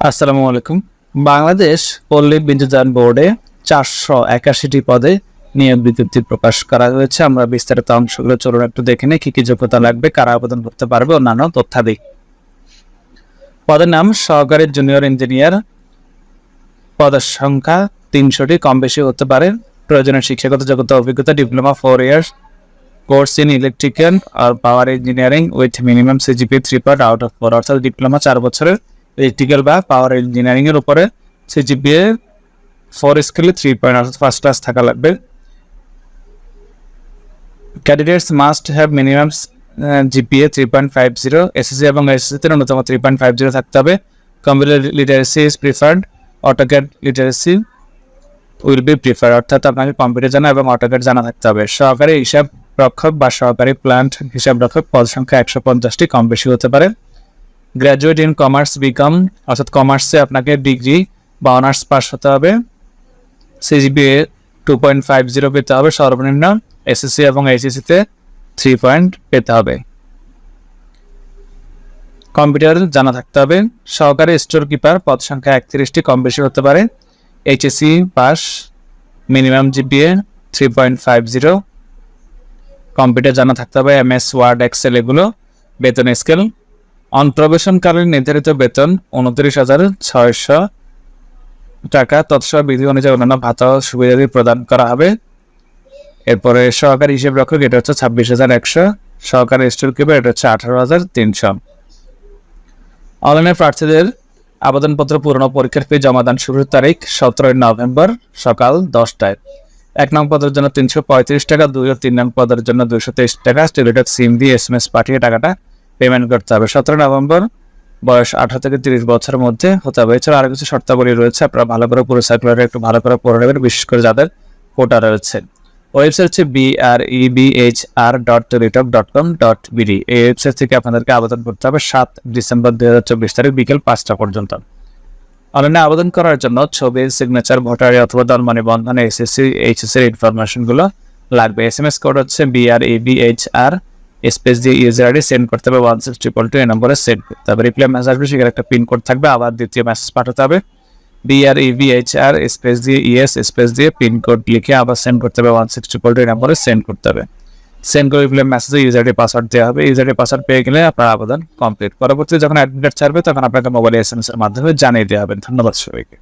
আসসালামু আলাইকুম। বাংলাদেশ পল্লী বিদ্যুতায়ন বোর্ডে 481টি পদে নিয়োগ বিজ্ঞপ্তি প্রকাশ করা হয়েছে। আমরা বিস্তারিত অংশগুলো চলুন একটু দেখে নিই, কি যোগ্যতা লাগবে, কারা আবেদন করতে পারবে, অন্যান্য তথ্যাদি। পদের নাম সহকারী জুনিয়র ইঞ্জিনিয়ার। পদের সংখ্যা 300টি, কম বেশি হতে পারে। প্রয়োজনীয় শিক্ষাগত যোগ্যতা অভিজ্ঞতা diploma 4 years course in electrical আর power engineering with minimum CGPA 3.4 অর্থাৎ ডিপ্লোমা 4 বছরের ইলেকট্রিক্যাল বা পাওয়ার ইঞ্জিনিয়ারিং এর উপরে সিজিপিএ 4 স্কেলে 3 অর্থাৎ ফার্স্ট ক্লাস থাকা লাগবে। Candidates must have minimum GPA 3.50, SSC এবং এসএসসিতে ন্যূনতম 3.50 থাকতে হবে। Computer literacy is preferred, AutoCAD literacy will be preferred, অর্থাৎ আপনাকে কম্পিউটার জানা এবং অটোক্যাড জানা থাকতে হবে। সহকারী হিসাব রক্ষক বা সহকারী প্ল্যান্ট হিসাব রক্ষক পদ সংখ্যা 150টি, কম বেশি হতে পারে। গ্র্যাজুয়েট ইন কমার্স বিকম, অর্থাৎ কমার্সে আপনাকে ডিগ্রি বা অনার্স পাস হতে হবে। সিজিপিএ 2.50 পেতে হবে সর্বনিম্ন। এসএসসি এবং এইচএসসিতে 3 পয়েন্ট পেতে হবে। কম্পিউটার জানা থাকতে হবে। সহকারী স্টোর কিপার পদ সংখ্যা 31টি, কম বেশি হতে পারে। HSC pass, minimum GPA 3.50। Computer জানা থাকতে হবে, এমএস ওয়ার্ড এক্সেল এগুলো। বেতন স্কেল অনপ্রবেশনকালীন নির্ধারিত বেতন 29,600 টাকা, তৎসহ বিধি অনুযায়ী অন্যান্য ভাতা ও সুবিধাদি প্রদান করা হবে। এরপরে সহকারী হিসেব রক্ষক এটা হচ্ছে 26,100, সহকারী স্টোর কিপার এটা হচ্ছে 18,300। অনলাইনে প্রার্থীদের আবেদনপত্র পূরণ ও পরীক্ষার ফি জমাদান শুরুর তারিখ 17 নভেম্বর সকাল 10টায়। 1 নং পদের জন্য 335 টাকা, 2 ও 3 নং পদের জন্য 223 টাকা। স্টেটেড সিম দিয়ে এসএমএস পাঠিয়ে টাকাটা পেমেন্ট করতে হবে। 17 নভেম্বর, বয়স 18 থেকে 30 বছরের মধ্যে হতে হবে। এছাড়া আরো কিছু শর্তাবলী রয়েছে, আপনারা ভালো করে পুরো সার্কুলারে একটু ভালো করে পড়ে নেবেন, বিশেষ করে যাদের কোটা রয়েছে। ওয়েবসাইট হচ্ছে brebehr.teletalk.com.bd। এই ওয়েবসাইট থেকে আপনাদেরকে আবেদন করতে হবে 7 ডিসেম্বর 2024 তারিখ বিকেল 5টা পর্যন্ত। অনলাইনে আবেদন করার জন্য ছবি, সিগনেচার, ভোটার অথবা দল নিবন্ধন, এসএসসি এইচএসসি এর ইনফরমেশনগুলো লাগবে। এসএমএস কোড হচ্ছে BREBHR স্পেস দিয়ে ইউজার আইডি সেন্ড করতে হবে 16222 এই নম্বরে সেন্ড করতে হবে। রিপ্লাই মেসেজ আসবে, সেখানে একটা পিন কোড থাকবে, আবার দ্বিতীয় মেসেজ পাঠাতে হবে। BREBHR স্পেস দিয়ে ইএস স্পেস দিয়ে পিন কোড লিখে আবার সেন্ড করতে হবে 16222 এই নম্বরে সেন্ড করতে হবে। সেন্ড করে রিপ্লাই মেসেজে ইউজার আইডি পাসওয়ার্ড দেওয়া হবে। ইউজার আইডি পাসওয়ার্ড পেয়ে গেলে আপনার আবেদন কমপ্লিট। পরবর্তীতে যখন অ্যাডমিট কার্ড ছাড়বে তখন আপনাকে মোবাইলে এসএমএস এর মাধ্যমে জানিয়ে দেওয়া হবে। ধন্যবাদ সবাইকে।